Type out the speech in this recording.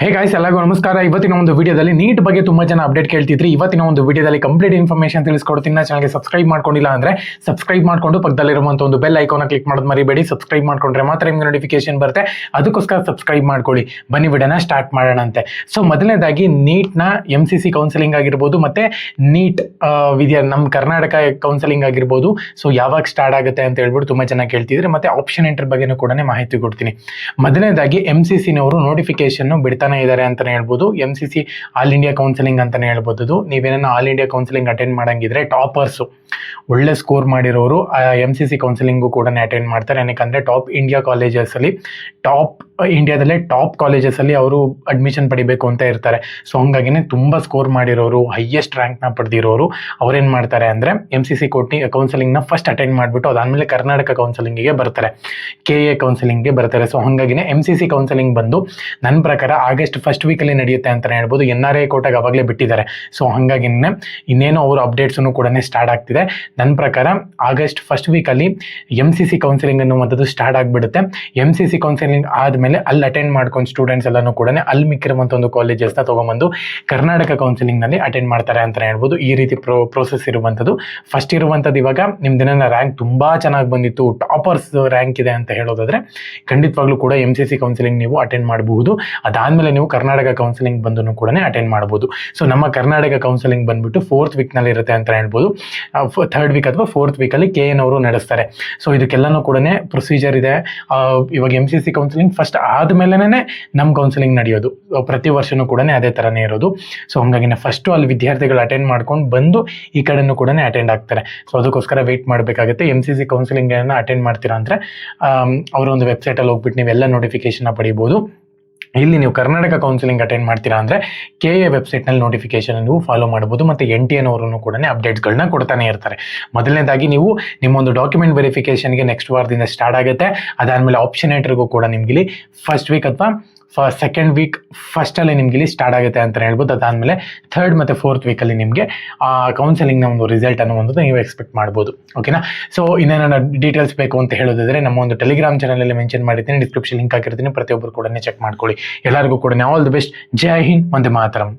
Hey guys, ಎಲ್ಲರಿಗೂ ನಮಸ್ಕಾರ. ಇವತ್ತಿನ ಒಂದು ವಿಡಿಯೋದಲ್ಲಿ ನೀಟ್ ಬಗ್ಗೆ ತುಂಬಾ ಜನ ಅಪ್ಡೇಟ್ ಕೇಳ್ತಿದ್ರಿ. ಇವತ್ತಿನ ಒಂದು ವಿಡಿಯೋದಲ್ಲಿ ಕಂಪ್ಲೀಟ್ ಇನ್ಫಾರ್ಮೇಷನ್ ತಿಳಿಸ್ಕೊಡ್ತೀನಿ. ಚಾನಲ್ಗೆ ಸಬ್ಸ್ಕ್ರೈಬ್ ಮಾಡ್ಕೊಂಡಿಲ್ಲ ಅಂದ್ರೆ ಸಬ್ಸ್ಕ್ರೈಬ್ ಮಾಡ್ಕೊಂಡು ಪಕ್ಕದಲ್ಲಿರುವಂತ ಒಂದು ಬೆಲ್ ಐಕಾನ್ ಕ್ಲಿಕ್ ಮಾಡೋದು ಮರಿಬೇಡಿ. ಸಬ್ಸ್ಕ್ರೈಬ್ ಮಾಡ್ಕೊಂಡ್ರೆ ಮಾತ್ರ ನಿಮ್ಗೆ ನೋಟಿಫಿಕೇಶನ್ ಬರುತ್ತೆ. ಅದಕ್ಕೋಸ್ಕರ ಸಬ್ಸ್ಕ್ರೈಬ್ ಮಾಡ್ಕೊಳ್ಳಿ. ಬನ್ನಿ ವಿಡಿಯೋನ ಸ್ಟಾರ್ಟ್ ಮಾಡೋಣಂತೆ. ಸೊ ಮೊದಲನೇದಾಗಿ ನೀಟ್ನ MCC ಕೌನ್ಸಿಲಿಂಗ್ ಆಗಿರ್ಬೋದು, ಮತ್ತೆ ನೀಟ್ ವಿದ್ಯಾ ನಮ್ಮ ಕರ್ನಾಟಕ ಕೌನ್ಸಿಲಿಂಗ್ ಆಗಿರ್ಬೋದು. ಸೊ ಯಾವಾಗ ಸ್ಟಾರ್ಟ್ ಆಗುತ್ತೆ ಅಂತ ಹೇಳ್ಬಿಟ್ಟು ತುಂಬಾ ಜನ ಕೇಳ್ತಿದ್ರೆ, ಮತ್ತೆ ಆಪ್ಷನ್ ಎಂಟರ್ ಬಗ್ಗೆನೂ ಕೂಡ ಮಾಹಿತಿ ಕೊಡ್ತೀನಿ. ಮೊದಲನೇದಾಗಿ MCC ನವರು ನೋಟಿಫಿಕೇಶನ್ ಬಿಡ್ತಾನೆ ಇದ್ದಾರೆ ಅಂತಾನೆ ಹೇಳ್ಬೋದು. MCC ಆಲ್ ಇಂಡಿಯಾ ಕೌನ್ಸಿಲಿಂಗ್ ಅಂತಾನೆ ಹೇಳ್ಬೋದು. ನೀವೇನ ಆಲ್ ಇಂಡಿಯಾ ಕೌನ್ಸಿಲಿಂಗ್ ಅಟೆಂಡ್ ಮಾಡಂಗಿದ್ರೆ ಟಾಪರ್ಸ್, ಒಳ್ಳೆ ಸ್ಕೋರ್ ಮಾಡಿರೋರು MCC ಕೌನ್ಸಿಲಿಂಗು ಕೂಡ ಅಟೆಂಡ್ ಮಾಡ್ತಾರೆ. ಏನಕ್ಕಂದ್ರೆ ಟಾಪ್ ಇಂಡಿಯಾ ಕಾಲೇಜಸ್ ಅಲ್ಲಿ, ಟಾಪ್ ಇಂಡಿಯಾದಲ್ಲೇ ಟಾಪ್ ಕಾಲೇಜಸ್ ಅಲ್ಲಿ ಅವರು ಅಡ್ಮಿಷನ್ ಪಡಿಬೇಕು ಅಂತ ಇರ್ತಾರೆ. ಸೊ ಹಂಗಾಗಿನೇ ತುಂಬಾ ಸ್ಕೋರ್ ಮಾಡಿರೋರು, ಹೈಯೆಸ್ಟ್ ರ್ಯಾಂಕ್ ನ ಪಡೆದಿರೋರು ಅವ್ರೇನ್ ಮಾಡ್ತಾರೆ ಅಂದ್ರೆ MCC ಕೌನ್ಸಿಲಿಂಗ್ ನ ಫಸ್ಟ್ ಅಟೆಂಡ್ ಮಾಡ್ಬಿಟ್ಟು ಅದಾದ್ಮೇಲೆ ಕರ್ನಾಟಕ ಕೌನ್ಸಿಲಿಂಗ್ಗೆ ಬರ್ತಾರೆ, KA ಕೌನ್ಸಿಲಿಂಗ್ಗೆ ಬರ್ತಾರೆ. ಸೊ ಹಂಗಾಗಿನೇ MCC ಕೌನ್ಸಿಲಿಂಗ್ ಬಂದು ನನ್ನ ಪ್ರಕಾರ ಆಗಸ್ಟ್ ಫಸ್ಟ್ ವೀಕಲ್ಲಿ ನಡೆಯುತ್ತೆ ಅಂತಾನೆ ಹೇಳ್ಬೋದು. NRA ಕೋಟಾಗ ಅವಾಗಲೇ ಬಿಟ್ಟಿದ್ದಾರೆ. ಸೊ ಹಂಗಾಗಿನೇ ಇನ್ನೇನು ಅವರು ಅಪ್ಡೇಟ್ಸ್ ಕೂಡ ಸ್ಟಾರ್ಟ್ ಆಗ್ತಿದೆ. ನನ್ನ ಪ್ರಕಾರ ಆಗಸ್ಟ್ ಫಸ್ಟ್ ವೀಕಲ್ಲಿ MCC ಕೌನ್ಸಿಲಿಂಗ್ ಅನ್ನುವಂಥದ್ದು ಸ್ಟಾರ್ಟ್ ಆಗಿಬಿಡುತ್ತೆ. MCC ಕೌನ್ಸಿಲಿಂಗ್ ಆದಮೇಲೆ ಅಲ್ಲಿ ಅಟೆಂಡ್ ಮಾಡ್ಕೊಂಡು ಸ್ಟೂಡೆಂಟ್ಸ್ ಎಲ್ಲನೂ ಕೂಡ ಅಲ್ಲಿ ಮಿಕ್ಕಿರುವಂಥ ಒಂದು ಕಾಲೇಜಸ್ನ ತೊಗೊಂಬಂದು ಕರ್ನಾಟಕ ಕೌನ್ಸಿಲಿಂಗ್ನಲ್ಲಿ ಅಟೆಂಡ್ ಮಾಡ್ತಾರೆ ಅಂತಾನೆ ಹೇಳ್ಬೋದು. ಈ ರೀತಿ ಪ್ರೋಸೆಸ್ ಇರುವಂಥದ್ದು. ಫಸ್ಟ್ ಇರುವಂಥದ್ದು ಇವಾಗ ನಿಮ್ದೇನ ರ್ಯಾಂಕ್ ತುಂಬ ಚೆನ್ನಾಗಿ ಬಂದಿತ್ತು, ಟಾಪರ್ಸ್ ರ್ಯಾಂಕ್ ಇದೆ ಅಂತ ಹೇಳೋದಾದ್ರೆ ಖಂಡಿತವಾಗ್ಲೂ ಕೂಡ MCC ಕೌನ್ಸಿಲಿಂಗ್ ನೀವು ಅಟೆಂಡ್ ಮಾಡಬಹುದು. ಅದಾದಮೇಲೆ ನೀವು ಕರ್ನಾಟಕ ಕೌನ್ಸಿಲಿಂಗ್ ಬಂದು ಕೂಡ ಅಟೆಂಡ್ ಮಾಡ್ಬೋದು. ಸೊ ನಮ್ಮ ಕರ್ನಾಟಕ ಕೌನ್ಸಿಲಿಂಗ್ ಬಂದ್ಬಿಟ್ಟು 4th ವೀಕ್ನಲ್ಲಿ ಇರುತ್ತೆ ಅಂತ ಹೇಳ್ಬೋದು. 3rd ವೀಕ್ ಅಥವಾ 4th ವೀಕಲ್ಲಿ KA ನವರು ನಡೆಸ್ತಾರೆ. ಸೊ ಇದಕ್ಕೆಲ್ಲನೂ ಕೂಡ ಪ್ರೊಸೀಜರ್ ಇದೆ. ಇವಾಗ MCC ಕೌನ್ಸಿಲಿಂಗ್ ಫಸ್ಟ್ ಆದಮೇಲೆನೇ ನಮ್ಮ ಕೌನ್ಸಿಲಿಂಗ್ ನಡೆಯೋದು. ಪ್ರತಿ ವರ್ಷನೂ ಕೂಡ ಅದೇ ಥರನೇ ಇರೋದು. ಸೊ ಹಂಗಾಗಿ ಫಸ್ಟು ಅಲ್ಲಿ ವಿದ್ಯಾರ್ಥಿಗಳು ಅಟೆಂಡ್ ಮಾಡ್ಕೊಂಡು ಬಂದು ಈ ಕಡೆನೂ ಕೂಡ ಅಟೆಂಡ್ ಆಗ್ತಾರೆ. ಸೊ ಅದಕ್ಕೋಸ್ಕರ ವೆಯ್ಟ್ ಮಾಡಬೇಕಾಗುತ್ತೆ. MCC ಕೌನ್ಸಿಲಿಂಗ್ ಅಟೆಂಡ್ ಮಾಡ್ತೀರಾ ಅಂದರೆ ಅವರ ಒಂದು ವೆಬ್ಸೈಟಲ್ಲಿ ಹೋಗ್ಬಿಟ್ಟು ನೀವೆಲ್ಲ ನೋಟಿಫಿಕೇಶನ್ ಪಡಿಬೋದು. ಇಲ್ಲಿ ನೀವು ಕರ್ನಾಟಕ ಕೌನ್ಸಿಲಿಂಗ್ ಅಟೆಂಡ್ ಮಾಡ್ತೀರಾ ಅಂದರೆ KA ವೆಬ್ಸೈಟ್ನಲ್ಲಿ ನೋಟಿಫಿಕೇಶನ್ ನೀವು ಫಾಲೋ ಮಾಡ್ಬೋದು. ಮತ್ತು NTA ನವರು ಕೂಡ ಅಪ್ಡೇಟ್ಸ್ಗಳನ್ನ ಕೊಡ್ತಾನೆ ಇರ್ತಾರೆ. ಮೊದಲನೇದಾಗಿ ನೀವು ನಿಮ್ಮೊಂದು ಡಾಕ್ಯುಮೆಂಟ್ ವೆರಿಫಿಕೇಷನ್ಗೆ ನೆಕ್ಸ್ಟ್ ವಾರದಿಂದ ಸ್ಟಾರ್ಟ್ ಆಗುತ್ತೆ. ಅದಾದಮೇಲೆ ಆಪ್ಷನ್ ಎಂಟ್ರಿಗೂ ಕೂಡ ನಿಮ್ಗೆ ಫಸ್ಟ್ ವೀಕ್ ಅಥವಾ ಸೆಕೆಂಡ್ ವೀಕ್ ಫಸ್ಟಲ್ಲಿ ನಿಮ್ಗೆ ಸ್ಟಾರ್ಟ್ ಆಗುತ್ತೆ ಅಂತ ಹೇಳ್ಬೋದು. ಅದಾದಮೇಲೆ 3rd ಮತ್ತು 4th ವೀಕಲ್ಲಿ ನಿಮಗೆ ಕೌನ್ಸಿಲಿಂಗ್ನ ಒಂದು ರಿಸಲ್ಟ್ ಅನ್ನುವಂಥದ್ದು ನೀವು ಎಕ್ಸ್ಪೆಕ್ಟ್ ಮಾಡ್ಬೋದು. ಓಕೆನಾ? ಸೊ ಇನ್ನೇನ ಡೀಟೇಲ್ಸ್ ಬೇಕು ಅಂತ ಹೇಳೋದಾದ್ರೆ ನಮ್ಮ ಒಂದು ಟೆಲಿಗ್ರಾಮ್ ಚಾನಲಲ್ಲಿ ಮೆನ್ಷನ್ ಮಾಡಿರ್ತೀನಿ, ಡಿಸ್ಕ್ರಿಪ್ಷನ್ ಲಿಂಕ್ ಹಾಕಿರ್ತೀನಿ. ಪ್ರತಿಯೊಬ್ಬರು ಕೂಡ ಚೆಕ್ ಮಾಡ್ಕೊಳ್ಳಿ. ಎಲ್ಲರಿಗೂ ಕೂಡ all the best. Jai Hind, Vande Mataram.